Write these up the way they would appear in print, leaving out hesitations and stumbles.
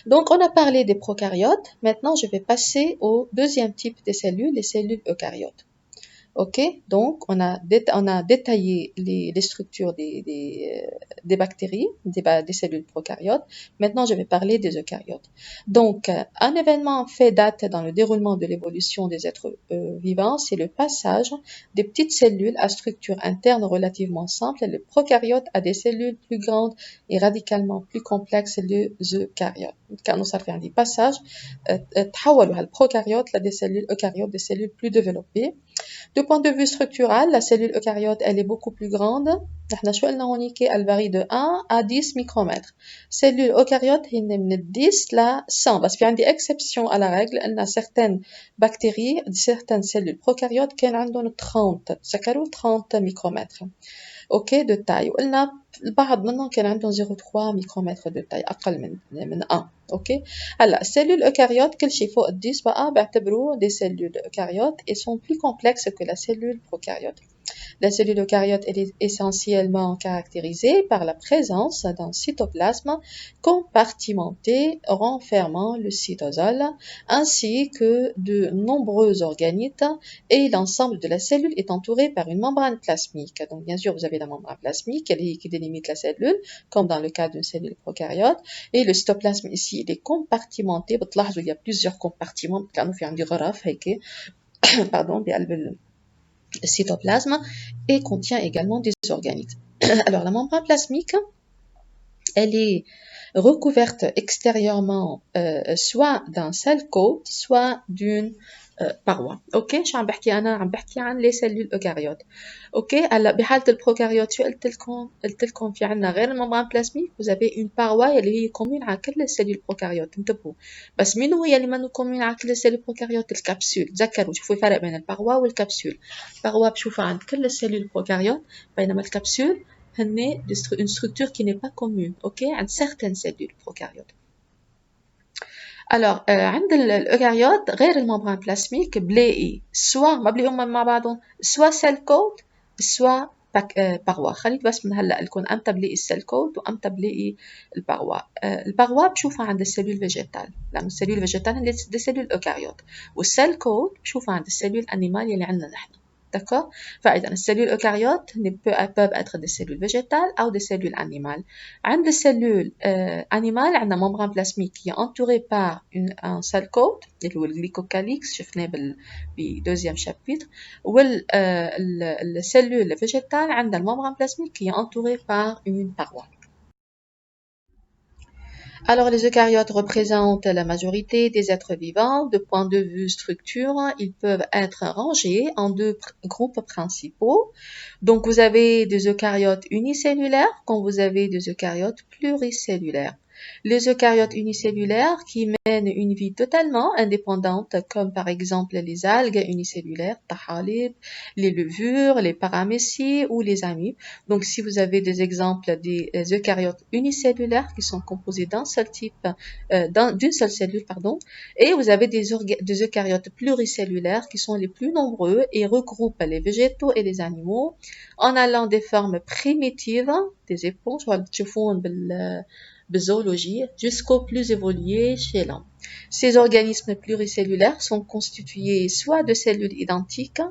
Donc, on a parlé des prokaryotes. Maintenant, je vais passer au deuxième type des cellules, les cellules eucaryotes. Ok, donc on a détaillé les structures des bactéries, des cellules prokaryotes. Maintenant, je vais parler des eucaryotes. Donc, un événement fait date dans le déroulement de l'évolution des êtres vivants, c'est le passage des petites cellules à structure interne relativement simple, les prokaryotes, à des cellules plus grandes et radicalement plus complexes, les eucaryotes. كأنه صار في عندي passage تحولوا هالبروكاريوت لدي cellules eucaryotes, des cellules plus développées. De point de vue structural, la cellule eucaryote, elle est beaucoup plus grande. Elle varie de 1 à 10 micromètres. Cellule eucaryote, il y a 10 à 100. Parce qu'il y a des exceptions à la règle. Il y a certaines bactéries, certaines cellules prokaryotes qui ont 30 micromètres. Ok, de taille. قلنا البعض منهم كان عندهم 0.3 ميكرومتر de taille أقل من 1. ok. هلا السيلول eucaryote كل شيء فوق 10 بقى بعتبروه des cellules eucaryotes et sont plus complexes que la cellule prokaryote. La cellule eucaryote est essentiellement caractérisée par la présence d'un cytoplasme compartimenté renfermant le cytosol, ainsi que de nombreux organites, et l'ensemble de la cellule est entouré par une membrane plasmique. Donc bien sûr, vous avez la membrane plasmique qui délimite la cellule, comme dans le cas d'une cellule prokaryote, et le cytoplasme ici, il est compartimenté. Il y a plusieurs compartiments, pardon, le cytoplasme, et contient également des organites. Alors, la membrane plasmique, elle est recouverte extérieurement soit d'un cell coat, soit d'une paroi. اوكي شو عم بحكي انا عم بحكي عن لي سيلول اوكاريوت. اوكي هلا بحاله البروكاريوت شو قلت لكم في عندنا غير الممبران بلازميك vous avez une paroi اللي هي كومون على كل السيلول بروكاريوت. انتبهوا بس مين هو اللي منه كومون على كل السيلول بروكاريوت؟ الكبسول. تذكروا شوفوا الفرق بين الباروا والكبسول. الباروا بشوفها عند كل السيلول بروكاريوت بينما الكبسول هن une structure qui n'est pas commune. ok عند certaines cellules prokaryotes. Alors, عند الأوكاريوت غير الممبران بلازميك بلاقي سوا ما بلاقيهم مع بعضهم سوا سيل كود سوا باروا. خليت بس من هلا لكم امتى بلاقي السيل كود وامتى بلاقي الباروا. الباروا بشوفها عند السيلول فيجيتال لانه السيلول فيجيتال هن دي سيلول اوكاريوت والسيل كود بشوفها عند السيلول انيمال يلي عندنا نحن. D'accord. فإذا السيلول eucaryotes peuvent être des cellules végétales ou des cellules animales. عند السيلول animale عندنا membrane plasmique qui est entourée par un cell coat اللي هو الجليكوكاليكس شفناه بدوزيام chapitre. والسيلول végétale عندنا membrane plasmique qui est entourée par une paroi. Alors, les eucaryotes représentent la majorité des êtres vivants. De point de vue structure, ils peuvent être rangés en deux groupes principaux. Donc, vous avez des eucaryotes unicellulaires, comme vous avez des eucaryotes pluricellulaires. Les eucaryotes unicellulaires qui mènent une vie totalement indépendante, comme par exemple les algues unicellulaires, tahalib, les levures, les paramécies ou les amibes. Donc, si vous avez des exemples des eucaryotes unicellulaires qui sont composés d'un seul type, d'une seule cellule, pardon, et vous avez des eucaryotes pluricellulaires qui sont les plus nombreux et regroupent les végétaux et les animaux en allant des formes primitives, des éponges, zoologie, jusqu'aux plus évolués chez l'homme. Ces organismes pluricellulaires sont constitués soit de cellules identiques,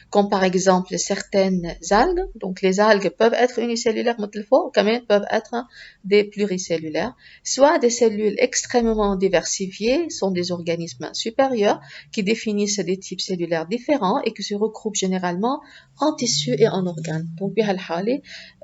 comme par exemple certaines algues. Donc les algues peuvent être unicellulaires, ou quand même peuvent être des pluricellulaires, soit des cellules extrêmement diversifiées, sont des organismes supérieurs qui définissent des types cellulaires différents et qui se regroupent généralement en tissus et en organes. Donc بهالحالة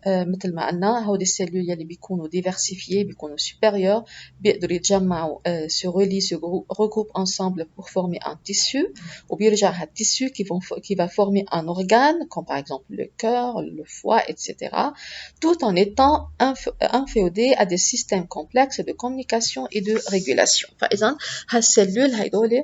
مثل ما قلنا هودي السيلول يلي بيكونوا diversifiés بيكونوا supérieurs بيقدروا يتجمعوا se relient se regroupent ensemble pour former un tissu وبيرجع هالtissu qui va former un organe comme par exemple le cœur, le foie, etc. tout en étant inféodé à des systèmes complexes de communication et de régulation. فإذا هالسيلول هيدول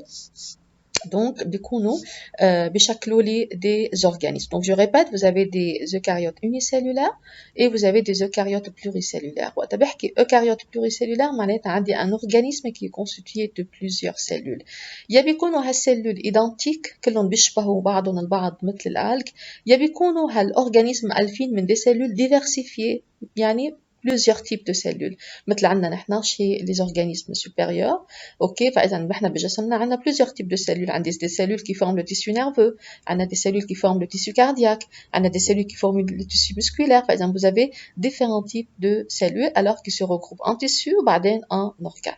donc بيكونوا بيشكلوا لي des organismes. Donc je répète, vous avez des eucaryotes unicellulaires et vous avez des eucaryotes pluricellulaires. وقت بحكي eucaryote pluricellulaire معناتها عندي un organisme qui est constitué de plusieurs cellules. يا بيكونوا هالسيلول identiques كلهم بيشبهوا بعضهم البعض مثل الالج، يا بيكونوا هالorganisme ألفين من des cellules diversifiées يعني plusieurs types de cellules. مثل عندنا نحن chez les organismes supérieurs. OK, فإذا نحن بجسمنا عندنا plusieurs types de cellules. عندنا des cellules qui forment le tissu nerveux, عندنا des cellules qui forment le tissu cardiaque, عندنا des cellules qui forment le tissu musculaire. فإذا vous avez différents types de cellules alors qui se regroupent en tissu ou بعدين en organes.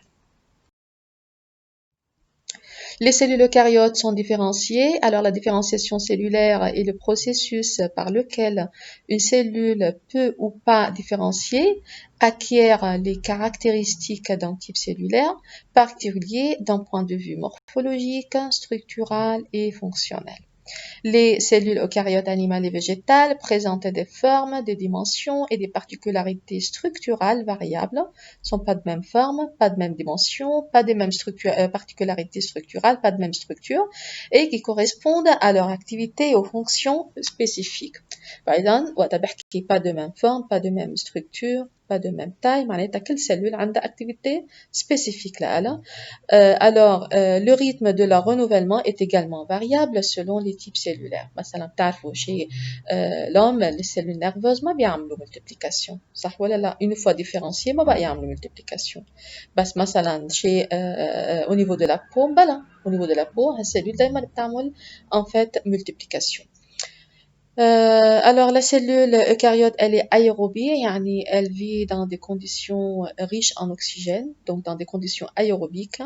Les cellules eucaryotes sont différenciées. Alors, la différenciation cellulaire est le processus par lequel une cellule peut ou pas différencier acquiert les caractéristiques d'un type cellulaire particulier d'un point de vue morphologique, structural et fonctionnel. Les cellules eucaryotes animales et végétales présentent des formes, des dimensions et des particularités structurales variables, sont pas de même forme, pas de même dimension, pas des mêmes particularités structurales, pas de même structure, et qui correspondent à leur activité et aux fonctions spécifiques. Par exemple, pas de même forme, pas de même structure, pas de même taille, معناتها كل cellule عندها activité spécifique là. Alors, le rythme de leur renouvellement est également variable selon les types cellulaires. مثلا بتعرفوا chez l'homme les cellules nerveuses ما بيعملوا multiplication صح ولا لا؟ Une fois différenciées ما بقى يعملوا multiplication. بس مثلا chez au niveau de la peau بلا au niveau de la peau الcellule دايما بتعمل en fait multiplication. Alors la cellule eucaryote, elle est aérobie, yani elle vit dans des conditions riches en oxygène, donc dans des conditions aérobiques.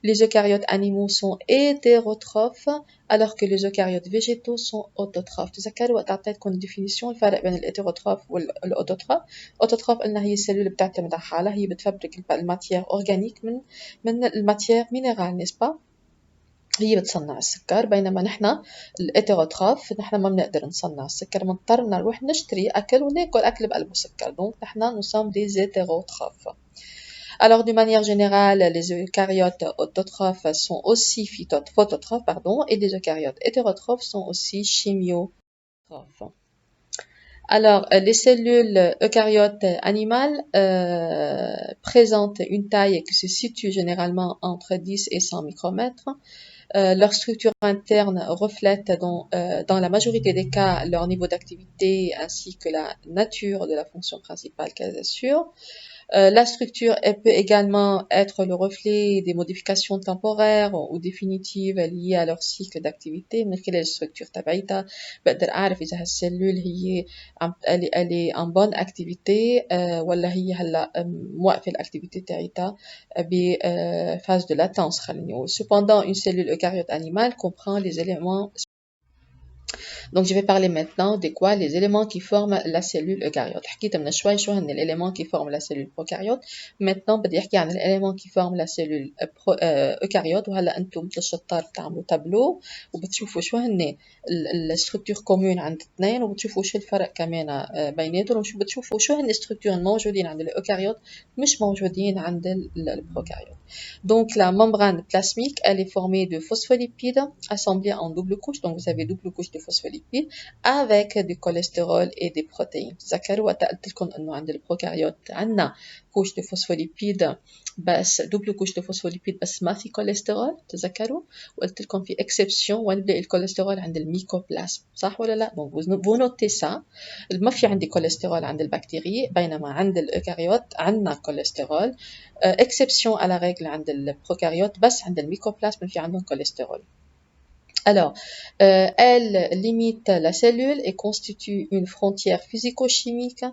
Les eucaryotes animaux sont hétérotrophes, alors que les eucaryotes végétaux sont autotrophes. تذكروا وقت أعطيتكم définition الفرق بين الهيتيروتروف والأوتوتروف. أوتوتروف قلنا هي السلول بتعتمد على حالها، هي بتفبرك الماتيير أورجانيك من الماتيير مينيرال، n'est-ce pas؟ هي بتصنع السكر، بينما نحن الهيتيروتروف نحن ما بنقدر نصنع السكر، بنضطر نروح نشتري أكل وناكل أكل بقلبه سكر، donc نحن nous sommes des hétérotrophes. Alors, d'une manière générale, les eucaryotes autotrophes sont aussi phototrophes, et les eucaryotes hétérotrophes sont aussi chimiotrophes. Alors, les cellules eucaryotes animales présentent une taille qui se situe généralement entre 10 et 100 micromètres. Leur structure interne reflète dans la majorité des cas leur niveau d'activité ainsi que la nature de la fonction principale qu'elles assurent. La structure elle peut également être le reflet des modifications temporaires ou définitives liées à leur cycle d'activité. من خلال الstructure تبعيتها بقدر أعرف إذا هالسلول هي elle est en bonne activité ولا هي هلا موقفة l'activité تاعيتها بphase de latence خلينا نقول. Cependant, une cellule eucaryote animale comprend les éléments. Donc, je vais parler maintenant de quoi les éléments qui forment la cellule eucaryote. حكيت من شوي شو هن l'élément qui forment la cellule prokaryote. Maintenant بدي أحكي عن l'élément qui forment la cellule eucaryote. وهلا أنتم مثل الشطار بتعملوا تابلو وبتشوفوا شو هن الستركتور كومون عند اثنين وبتشوفوا شو الفرق كمان بيناتهم وشو بتشوفوا شو هن الستركتور الموجودين عند الأوكاريوت مش موجودين عند البروكاريوت. Donc la membrane plasmique elle est formée de phospholipides assemblés en double couche. Donc vous avez double couche de phospholipides avec du cholestérol et des protéines. تذكروا وقت قلت لكم انه عند البروكاريوت عندنا couche de phospholipides بس double couche de phospholipides بس ما في كوليسترول. تذكروا وقلت لكم في exception وين بلاقي الكوليسترول عند الميكوبلازم صح ولا لا؟ donc vous notez ça. ما في عندي كوليسترول عند البكتيري بينما عند الأوكاريوت عندنا كوليسترول. exception à la règle عند البروكاريوت بس عند الميكوبلازم في عندهم كوليسترول. Alors, elle limite la cellule et constitue une frontière physico-chimique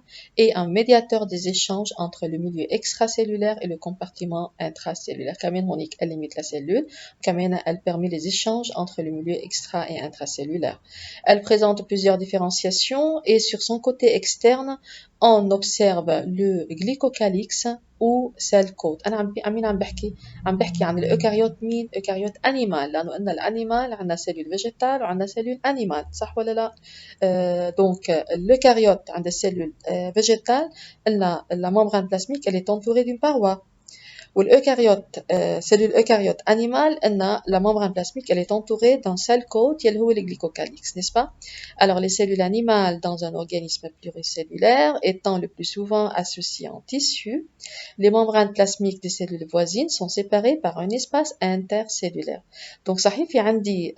et un médiateur des échanges entre le milieu extracellulaire et le compartiment intracellulaire. كمان هونيك elle limite la cellule, كمان elle permet les échanges entre le milieu extra et intracellulaire. Elle présente plusieurs différenciations et sur son côté externe, on observe le glycocalyx ou cell coat. أنا عم بحكي عن الأوكاريوت مين؟ أوكاريوت أنيمال لأنه قلنا الأنيمال عندنا سيلول فيجيتال وعندنا سيلول أنيمال صح ولا لا؟ donc l'eucaryote عند السيلول végétale قلنا la membrane plasmique elle est entourée d'une paroi. والeucaryote cellule eucaryote animale la membrane plasmique elle est entourée d'un seul coat qui est le glycocalyx, n'est-ce pas? Alors les cellules animales dans un organisme pluricellulaire étant le plus souvent associées en tissu, les membranes plasmiques des cellules voisines sont séparées par un espace intercellulaire. Donc صحيح في عندي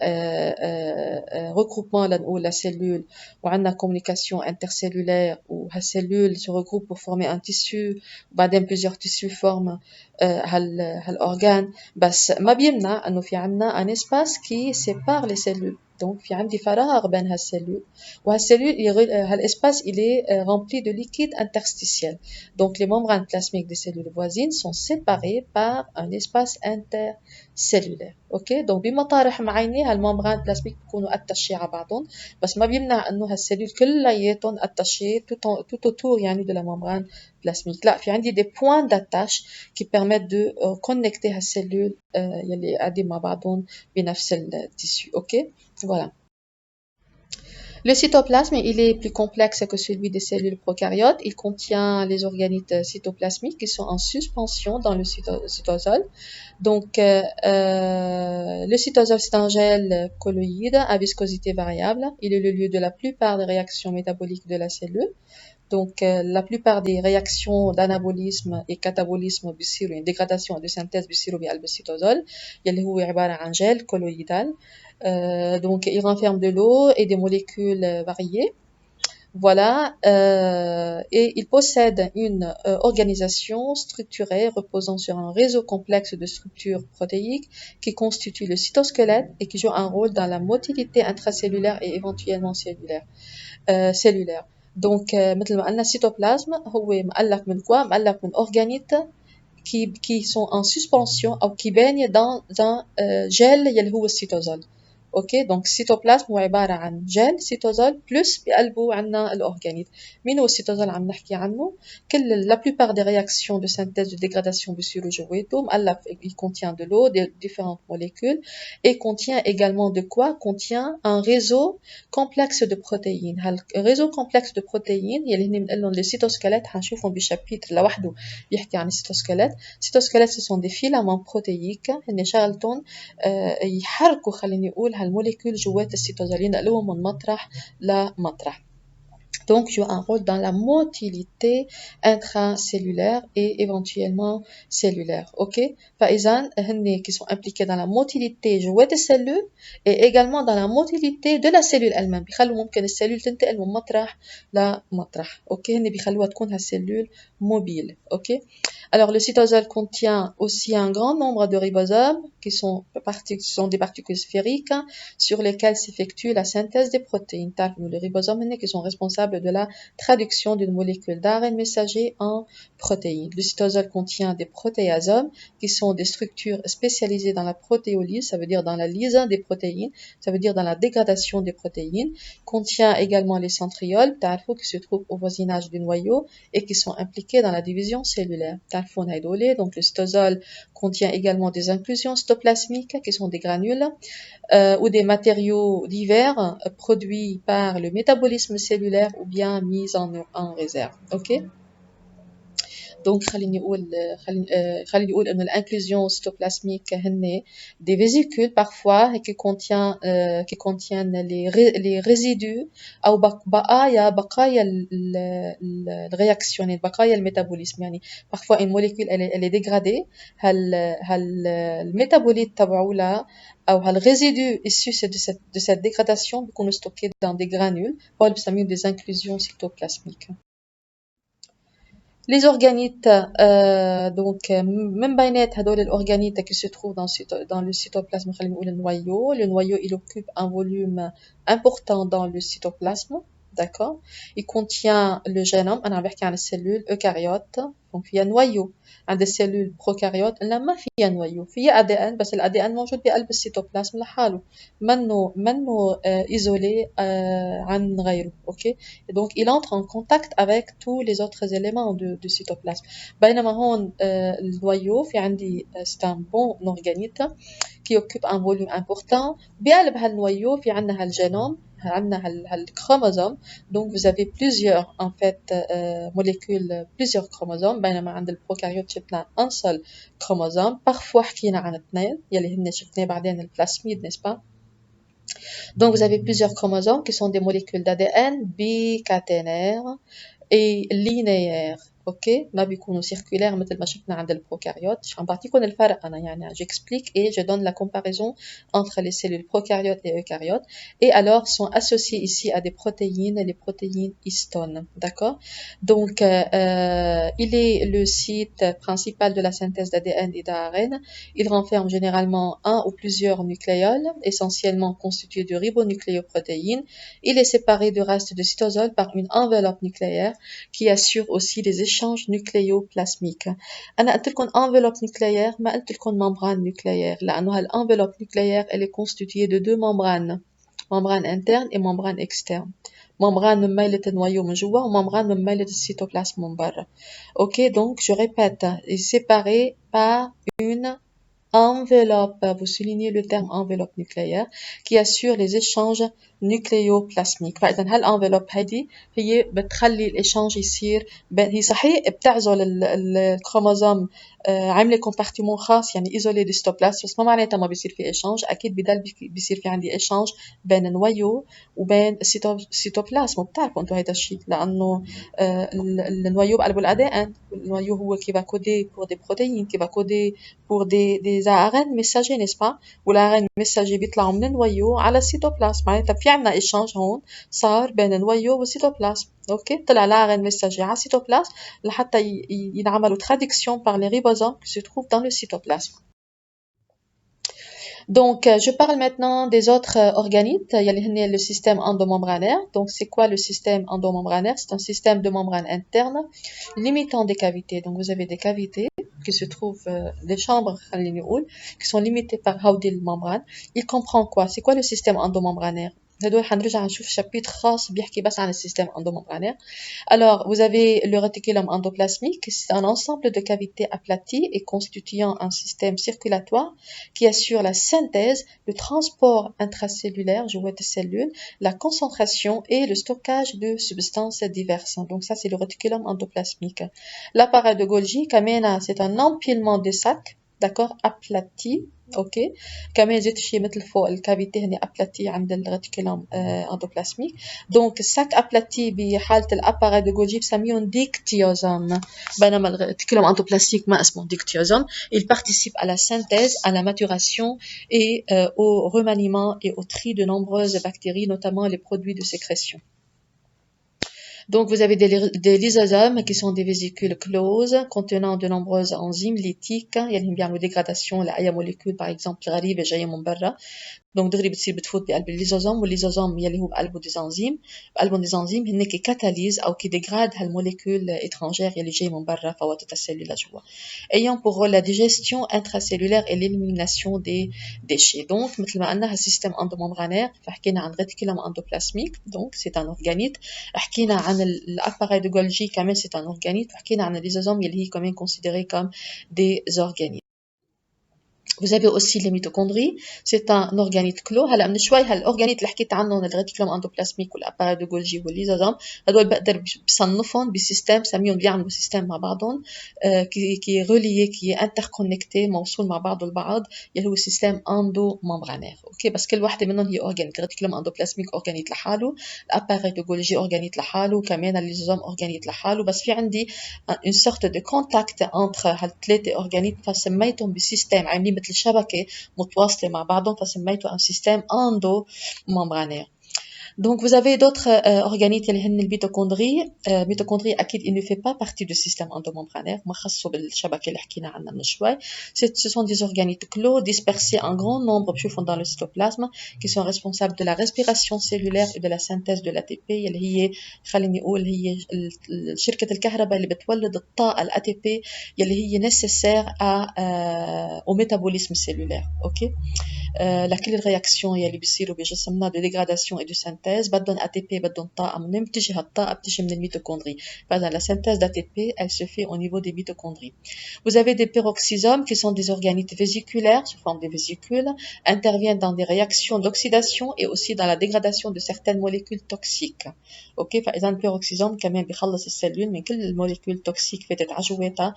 regroupement ou la cellule وعندنا communication intercellulaire où la cellule se regroupe pour former un tissu وبعدين plusieurs tissus forment هالorgane بس ما بيمنع انه في عندنا un espace qui sépare les cellules. Donc في عندي فراغ بين هالسلول وهالسلول هالespace il est rempli de liquide interstitiel. Donc les membranes plasmiques des cellules voisines sont séparées par un espace intercellulaire. OK donc بمطارح معينة هالممبران plasmique بيكونوا attachés على بعضهم بس ما بيمنع انه هالسلول كلياتهم attachés tout autour يعني de la membrane plasmique. لا في عندي des points d'attache qui permettent de connecter هالسلول يلي قاعدين مع بعضهم بنفس التيشو. OK voilà. Le cytoplasme, il est plus complexe que celui des cellules prokaryotes. Il contient les organites cytoplasmiques qui sont en suspension dans le cytosol. Donc, le cytosol, c'est un gel colloïde à viscosité variable. Il est le lieu de la plupart des réactions métaboliques de la cellule. Donc, la plupart des réactions d'anabolisme et catabolisme بيصيروا يعني dégradation de synthèse بيصيروا بقلب السيتوزول يلي هو عبارة عن gel colloïdal. Donc, il renferme de l'eau et des molécules variées. Voilà, et il possède une organisation structurée reposant sur un réseau complexe de structures protéiques qui constitue le cytosquelette et qui joue un rôle dans la motilité intracellulaire et éventuellement cellulaire. Donc مثل ما قلنا السيتوبلازم هو مؤلف من quoi؟ مؤلف من organites qui sont en suspension أو qui baignent dans un gel يلي هو السيتوزول. اوكي دونك السيتوبلازم هو عباره عن جل سيتوزول بلس بقلبه عندنا الاورجانيت. مين هو السيتوزول عم نحكي عنه؟ كل لا plupart des réactions de synthèse de dégradation بيصيروا جواته مؤلف. Il contient de l'eau, des différentes molécules et contient également de quoi? Contient un réseau complexe de protéines. هالريزو complexe de protéines يلي هن بنقول لهم لي سيتوسكيليت حنشوفهم بشابيتر لوحده بيحكي عن السيتوسكيليت. السيتوسكيليت ce sont des filaments protéiques هن شغلتهم يحركوا خليني نقول هالموليكول جوات السيتوزول ينقلوهم من مطرح لمطرح. Donc, joue un rôle dans la motilité intracellulaire et éventuellement cellulaire. OK? فإذا هن qui sont impliqués dans la motilité جوات السلول et également dans la motilité de la cellule elle-même. بيخلوا ممكن السلول تنتقل من مطرح لمطرح. OK? هن بيخلوها تكون هالسلول mobile. OK? Alors, le cytosol contient aussi un grand nombre de ribosomes qui sont des particules sphériques sur lesquelles s'effectue la synthèse des protéines. Les ribosomes qui sont responsables de la traduction d'une molécule d'ARN messager en protéines. Le cytosol contient des protéasomes qui sont des structures spécialisées dans la protéolyse, ça veut dire dans la lise des protéines, ça veut dire dans la dégradation des protéines. Contient également les centrioles, qui se trouvent au voisinage du noyau et qui sont impliqués dans la division cellulaire. Donc le cytosol contient également des inclusions cytoplasmiques qui sont des granules ou des matériaux divers produits par le métabolisme cellulaire ou bien mis en réserve. OK? Donc خليني نقول إنه l'inclusion cytoplasmique هن des vésicules parfois qui contiennent les résidus أو بقايا الرياكسيون بقايا الميتابوليزم. يعني parfois une molécule elle est dégradée الميتابوليت تبعولها أو هالrésidus issus de cette dégradation بيكونوا stockés dans des granules وهول بنسميهم des inclusions cytoplasmiques. Les organites, donc même بينات هدول الorganites qui se trouvent dans le cytoplasme خلينا نقول le noyau il occupe un volume important dans le cytoplasme. D'accord? Il contient le génome, أنا عم بحكي عن السلول eucaryote. Donc فيها نويو. عند السلول بروكاريوت قلنا ما فيها نويو، فيها ADN بس ال ADN موجود بقلب السيتوبلازم لحاله، منه isolé عن غيره. OK? Et donc il entre en contact avec tous les autres éléments du cytoplasme. بينما هون النويو في عندي c'est un bon organite qui occupe un volume important. بقلب هالنويو في عندنا هالجينوم عندنا هالchromosome. Donc vous avez plusieurs en fait molécules, plusieurs chromosomes. بينما عند البروكاريوت شفنا un seul chromosome. Parfois حكينا عن اثنين يلي هن شفناه بعدين البلاسميد, n'est-ce pas? Donc vous avez plusieurs chromosomes qui sont des molécules d'ADN bicaténaires et linéaires. اوكي ما بيكونوا circulaires مثل ما شفنا عند البروكاريوت. عم بعطيكم الفرق انا, يعني j'explique et je donne la comparaison entre les cellules prokaryotes et eucaryotes, et alors sont associées ici à des protéines, les protéines histones, d'accord? Donc il est le site principal de la synthèse d'ADN et d'ARN. Il renferme généralement un ou plusieurs nucléoles essentiellement constitués de ribonucléoprotéines. Il est séparé du reste de cytosol par une enveloppe nucléaire qui assure aussi les échanges nucléoplasmiques. أنا قلت لكم enveloppe nucléaire, ما قلت لكم membrane nucléaire, لأنه هالenveloppe nucléaire elle est constituée de deux membranes, membrane interne et membrane externe. membrane من ميلة النويو من جوا وممbrane من ميلة الcytoplasme من برا. Ok, donc je répète, est séparé par une enveloppe, vous soulignez le terme enveloppe nucléaire, qui assure les échanges nucléoplasmiques. فإذا هالenveloppe هذه هي بتخلي الإشانج يصير هي صحيح بتعزل الكروموزوم, عامله كومبارتيمون خاص يعني ايزولي دي ستوبلاست, بس ما معناتها ما بيصير في ايشانج. اكيد بضل بيصير في عندي ايشانج بين النويو وبين السيتوبلازم. بتعرفوا انتم هيدا الشيء لانه النويو بقلبه الأي دي ان, النويو هو كي va coder pour des protéines, qui va coder pour des ARN messagers, n'est-ce pas? والARN messager بيطلعوا من النويو على السيتوبلازم. معناتها في عندنا ايشانج هون صار بين النويو والسيتوبلازم. اوكي, طلع l'ARN messager على السيتوبلازم لحتى ينعملوا traduction par les ribosomes qui se trouvent dans le cytoplasme. Donc, je parle maintenant des autres organites. Il y a le système endomembranaire. Donc, c'est quoi le système endomembranaire? C'est un système de membrane interne limitant des cavités. Donc, vous avez des cavités qui se trouvent, des chambres qui sont limitées par هودي الممbrane. Il comprend quoi? C'est quoi le système endomembranaire? هدول حنرجع نشوف chapitre خاص بيحكي بس عن السيستم endomembranaire. Alors, vous avez le réticulum endoplasmique, c'est un ensemble de cavités aplaties et constituant un système circulatoire qui assure la synthèse, le transport intracellulaire, je vois des cellules, la concentration et le stockage de substances diverses. Donc ça, c'est le réticulum endoplasmique. L'appareil de Golgi, كمان, c'est un empilement de sacs, d'accord, aplati. اوكي, كمان زيت شيء مثل فوق الكافيتي هني ابلاتي عند الريتيكولوم اندوبلاسميك. دونك الساك ابلاتي بحاله الاباراي دو جولجي بسميهم ديكتيوزوم, بينما الريتيكولوم اندوبلاسميك ما اسمه ديكتيوزوم. Il participe à la synthèse, à la maturation et au remaniement et au tri de nombreuses bactéries, notamment les produits de sécrétion. Donc, vous avez des lysosomes qui sont des vésicules closes contenant de nombreuses enzymes lytiques. Il y a une dégradation, la molécule, par exemple, غريبة جاية من برا. دونك دغري بتصير بتفوت بقلب الليزوزوم, والليزوزوم يلي هو بقلبه بقلبهم دي انزيم هن كي كاتاليز او كي ديغراد هالموليكول اترانجير يلي جاي من برا فواتت السيلولا جوا, ayant pour rôle la digestion intracellulaire et l'élimination des déchets. Donc مثل ما قلنا هالسيستم اندوممبرانير, فحكينا عن ريتيكولوم اندوبلاسميك, donc c'est un organite. حكينا عن الاباراي دو Golgi, كمان c'est un organite. حكينا عن الليزوزوم يلي هي كمان considéré comme des organites. Vous avez aussi les mitochondries, c'est un organite clos. هلا من شوي هالorganite اللي حكيت عنهم الريتيكولوم اندوبلاسميك والاباراي دو Golgi والليزوزوم, هدول بقدر بصنفهم بسيستم, سميهم بيعملوا سيستم مع بعضهم qui est relié, qui est interconnecté, موصول مع بعضه البعض, اللي هو سيستم اندوممبرانير. اوكي, بس كل واحده منهم هي اورجانيت. الريتيكولوم اندوبلاسميك اورجانيت لحاله, الاباراي دو Golgi اورجانيت لحاله, كمان الليزوزوم اورجانيت لحاله. بس في عندي une sorte de contact entre هالثلاثه اورجانيت, فسميتهم بسيستم عاملين مثل الشبكة متواصلة مع بعضهم, فسميته un système endomembranaire. Donc, vous avez d'autres organites اللي هن الميتوكوندري. ميتوكوندري أكيد il ne fait pas partie du système endomembranaire, ما خصو بالشبكة اللي حكينا عنها من شوي. Ce sont des organites clos dispersés en grand nombre بشوفهم dans le cytoplasme, qui sont responsables de la respiration cellulaire et de la synthèse de l'ATP اللي هي خليني أقول هي شركة الكهرباء اللي بتولد الطاقة الATP اللي هي nécessaire au métabolisme cellulaire. ok, لكل الرياكسيون يلي بيصيروا بجسمنا de dégradation et de synthèse synthèse بدهم ATP بدهم طاقة منين بتجي هالطاقة بتجي من الميتوكوندري. فإذا la synthèse d'ATP elle se fait au niveau des mitochondries. Vous avez des peroxysomes qui sont des organites vésiculaires sous forme de vésicules, interviennent dans des réactions d'oxydation et aussi dans la dégradation de certaines molécules toxiques. OK, فإذا البيروكسيزوم كمان بيخلص السلول من كل الموليكول توكسيك فاتت على جواتها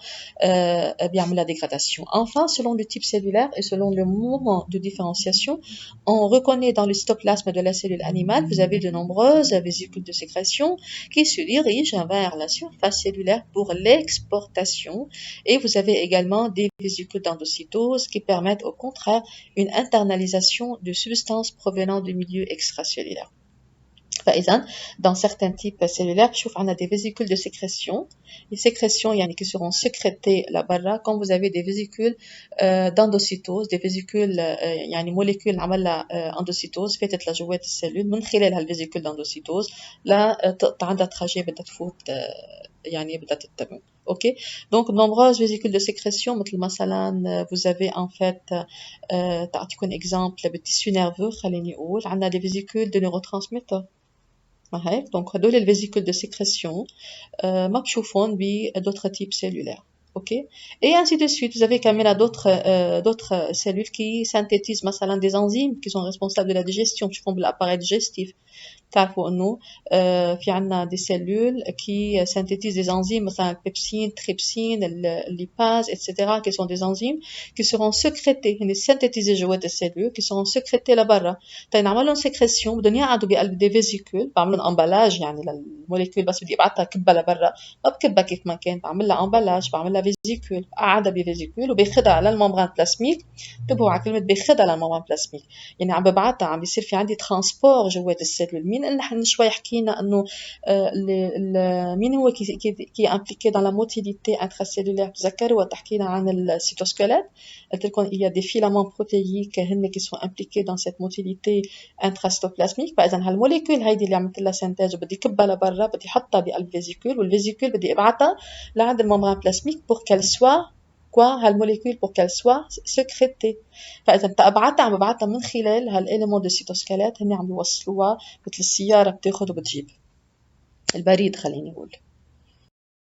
بيعمل la dégradation. Enfin, selon le type cellulaire et selon le moment de différenciation, on reconnaît dans le cytoplasme de la cellule animale, vous avez de nombreuses vésicules de sécrétion qui se dirigent vers la surface cellulaire pour l'exportation. Et vous avez également des vésicules d'endocytose qui permettent au contraire une internalisation de substances provenant du milieu extracellulaire. فإذا dans certains types cellulaires شوف عندنا des vésicules de sécrétion. Les sécrétions يعني qui seront sécrétées là-bas quand vous avez des vésicules d'endocytose, des vésicules يعني molécules عملها endocytose فاتت لجوات السلول من خلال هالفيزيكول d'endocytose لا تقطع عندها تراجيه بدها تفوت يعني بدها تتبع. OK, donc nombreuses vésicules de sécrétion مثل مثلا vous avez en fait تعطيكم exemple بالtissu nerveux خليني اقول عندنا des vésicules de neurotransmetteurs. Donc هدول les vésicules de sécrétion ما بشوفون d'autres types cellulaires. OK, et ainsi de suite. Vous avez quand même d'autres cellules qui synthétisent مثلا des enzymes qui sont responsables de la digestion qui font de l'appareil digestif. تعرفوا انه في عنا des cellules qui synthétisent des enzymes مثلا pepsine, trypsine, lipase, etc. qui sont des enzymes qui seront sécrétées يعني synthétisées جوات السيلول qui seront sécrétées لبرا. نعمل لهم sécrétion بدهم يقعدوا بقلب des vésicules بعمل لهم emballage يعني للموليكول بس بدي ابعتها كبها لبرا ما بكبها كيف ما كان بعمل لها emballage بعمل لها فيزيكول قاعدة بفيزيكول وباخدها على الممبران بلاسميك. انتبهوا على كلمة باخدها على الممبران بلاسميك يعني عم ببعتها عم بيصير في عندي ترانسبور جوات السيلول. مين اللي نحن شوي حكينا انه مين هو كي امبليكي dans la motilité intracellulaire تذكروا وقت حكينا عن السيتوسكيليت قلت لكم il y a des filaments protéiques هن qui sont impliqués dans cette motilité intracytoplasmique. فاذا هالموليكول هيدي اللي عملت لها سينتاج وبدي كبها لبرا بدي احطها بقلب فيزيكول والفيزيكول بدي ابعتها لعند الممبران بلاسميك pour qu'elle soit quoi هالموليكول pour qu'elle soit sécrétée. فإذا بتبعتها عم ببعتها من خلال هالإليمون دو سيتوسكيلات هن عم بيوصلوها مثل السيارة بتاخد وبتجيب البريد خليني أقول.